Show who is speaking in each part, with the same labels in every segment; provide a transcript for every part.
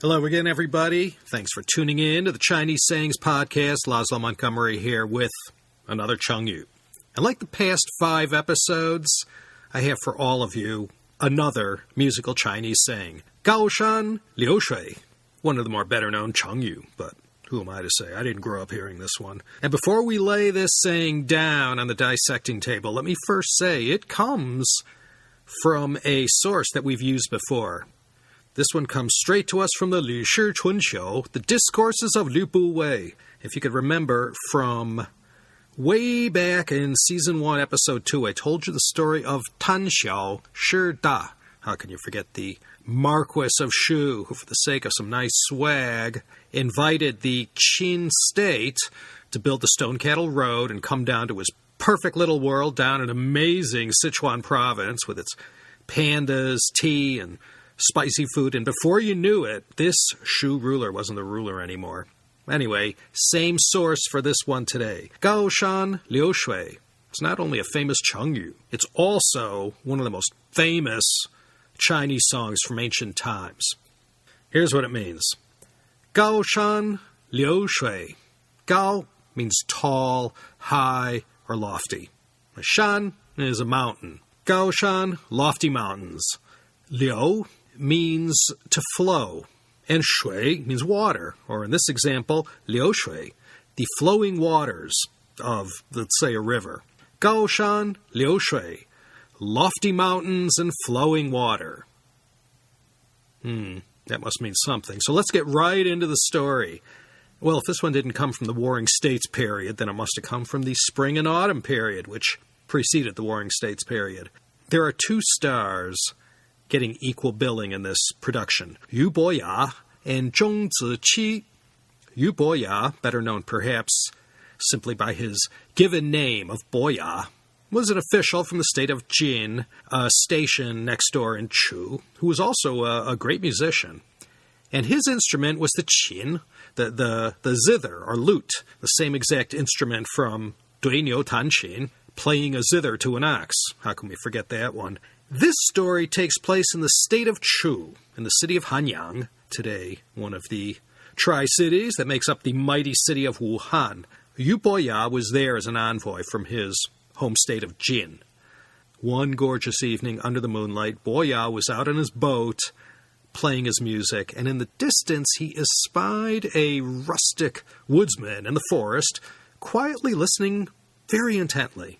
Speaker 1: Hello again, everybody. Thanks for tuning in to the Chinese Sayings Podcast. Laszlo Montgomery here with another Chengyu. And like the past 5 episodes, I have for all of you another musical Chinese saying.高山流水. One of the more better-known Chengyu, but who am I to say? I didn't grow up hearing this one. And before we lay this saying down on the dissecting table, let me first say it comes from a source that we've used before. This one comes straight to us from the Lü Shi Chunqiu, the Discourses of Lü Bu Wei. If you could remember from way back in Season 1, Episode 2, I told you the story of Tan Xiao Shi Da. How can you forget the Marquis of Shu, who for the sake of some nice swag, invited the Qin state to build the Stone Cattle Road and come down to his perfect little world down in amazing Sichuan province with its pandas, tea, and spicy food, and before you knew it, this Shu ruler wasn't the ruler anymore. Anyway, same source for this one today. Gaoshan Liu Shui. It's not only a famous Chengyu, it's also one of the most famous Chinese songs from ancient times. Here's what it means. Gaoshan Liu Shui. Gao means tall, high, or lofty. A shan is a mountain. Gaoshan, lofty mountains. Liu means to flow, and shui means water, or in this example, liu shui, the flowing waters of, let's say, a river. Gaoshan liu shui, lofty mountains and flowing water. That must mean something. So let's get right into the story. Well, if this one didn't come from the Warring States period, then it must have come from the Spring and Autumn period, which preceded the Warring States period. There are 2 stars getting equal billing in this production. Yu Boya and Zhong Ziqi. Yu Boya, better known perhaps simply by his given name of Boya, was an official from the state of Jin, a station next door in Chu, who was also a great musician. And his instrument was the qin, the zither or lute, the same exact instrument from Dui Niu Tan Qin, playing a zither to an ox. How can we forget that one? This story takes place in the state of Chu, in the city of Hanyang, today one of the Tri-Cities that makes up the mighty city of Wuhan. Yu Boya was there as an envoy from his home state of Jin. One gorgeous evening under the moonlight, Boya was out on his boat playing his music, and in the distance he espied a rustic woodsman in the forest, quietly listening very intently.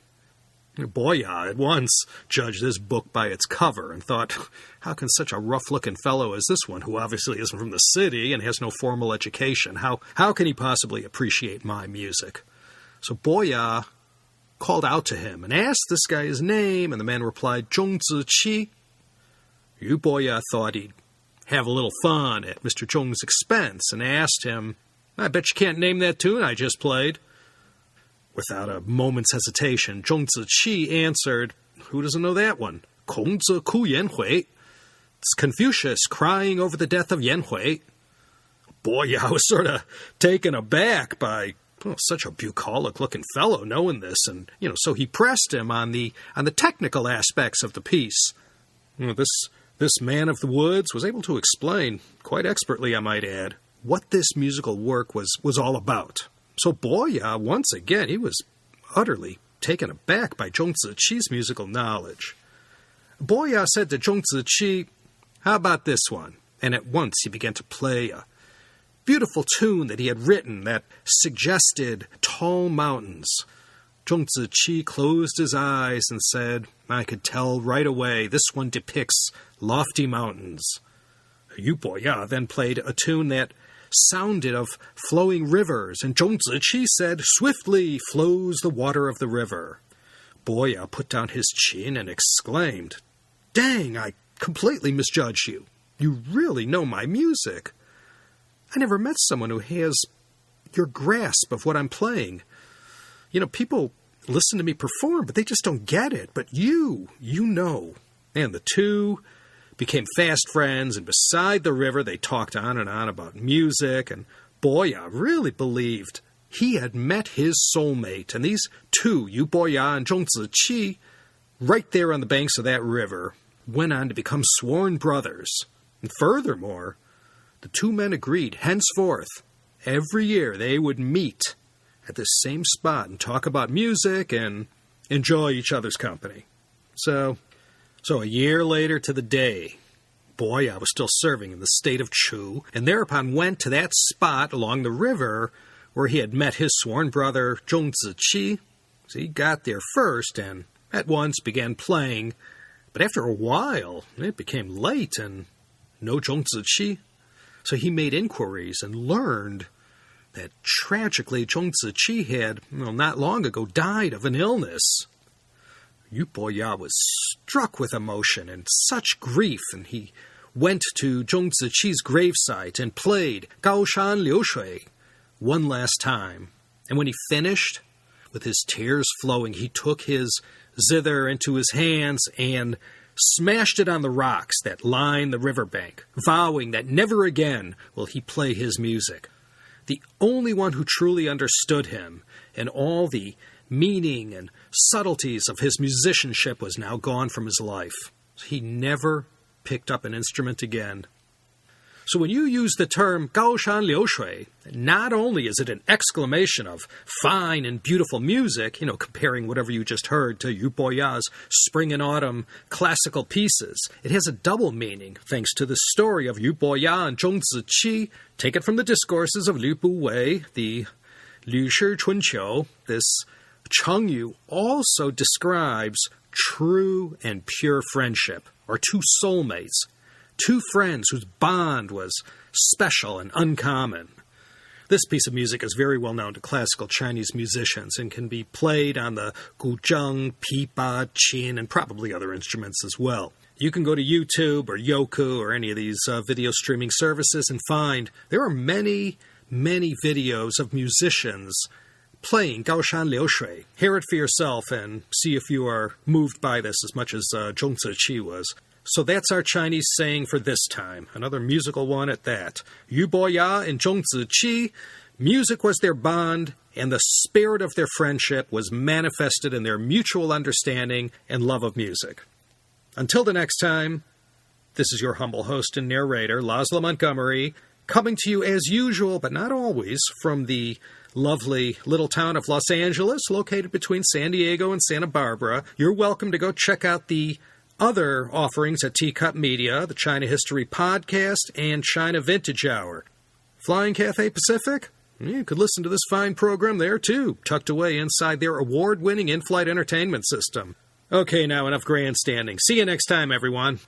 Speaker 1: Boya at once judged this book by its cover and thought, how can such a rough-looking fellow as this one, who obviously isn't from the city and has no formal education, how can he possibly appreciate my music? So Boya called out to him and asked this guy his name, and the man replied, Zhong Ziqi. Yu Boya thought he'd have a little fun at Mr. Zhong's expense and asked him, I bet you can't name that tune I just played. Without a moment's hesitation, Zhong Ziqi answered, who doesn't know that one? Kongzi ku Yanhui. It's Confucius crying over the death of Yanhui. Boy, I was sort of taken aback by such a bucolic-looking fellow knowing this, and so he pressed him on the technical aspects of the piece. This man of the woods was able to explain, quite expertly I might add, what this musical work was all about. So Boya, once again, he was utterly taken aback by Zhong Ziqi's musical knowledge. Boya said to Zhong Ziqi, how about this one? And at once he began to play a beautiful tune that he had written that suggested tall mountains. Zhong Ziqi closed his eyes and said, I could tell right away this one depicts lofty mountains. Yu Boya then played a tune that sounded of flowing rivers, and Zhong Ziqi said, swiftly flows the water of the river. Boya put down his chin and exclaimed, dang, I completely misjudged you. You really know my music. I never met someone who has your grasp of what I'm playing. People listen to me perform, but they just don't get it. But you know. And the two became fast friends, and beside the river they talked on and on about music, and Boya really believed he had met his soulmate. And these two, Yu Boya and Zhong Ziqi, right there on the banks of that river, went on to become sworn brothers. And furthermore, the two men agreed henceforth, every year they would meet at this same spot and talk about music and enjoy each other's company. So a year later to the day, Boya was still serving in the state of Chu, and thereupon went to that spot along the river where he had met his sworn brother Zhong Ziqi. So he got there first and at once began playing, but after a while it became late and no Zhong Ziqi. So he made inquiries and learned that tragically Zhong Ziqi had, not long ago, died of an illness. Yu Boya was struck with emotion and such grief, and he went to Zhong Ziqi's gravesite and played高山流水one last time. And when he finished, with his tears flowing, he took his zither into his hands and smashed it on the rocks that line the riverbank, vowing that never again will he play his music. The only one who truly understood him and all the meaning and subtleties of his musicianship was now gone from his life. He never picked up an instrument again. So when you use the term 高山流水, not only is it an exclamation of fine and beautiful music, comparing whatever you just heard to Yu Boya's spring and autumn classical pieces, it has a double meaning thanks to the story of Yu Boya and Zhong Ziqi, taken from the discourses of Liu Buwei, the Liu Shi Chunqiu. This Chengyu also describes true and pure friendship, or two soulmates, two friends whose bond was special and uncommon. This piece of music is very well known to classical Chinese musicians and can be played on the guzheng, pipa, qin, and probably other instruments as well. You can go to YouTube or Youku or any of these video streaming services and find there are many, many videos of musicians playing 高山流水. Hear it for yourself and see if you are moved by this as much as Zhong Ziqi was. So that's our Chinese saying for this time, another musical one at that. Yu Boya and Zhong Ziqi, music was their bond, and the spirit of their friendship was manifested in their mutual understanding and love of music. Until the next time, this is your humble host and narrator, Laszlo Montgomery, coming to you as usual, but not always, from the lovely little town of Los Angeles, located between San Diego and Santa Barbara. You're welcome to go check out the other offerings at Teacup Media, the China History Podcast, and China Vintage Hour. Flying Cathay Pacific? You could listen to this fine program there, too, tucked away inside their award-winning in-flight entertainment system. Okay, now enough grandstanding. See you next time, everyone.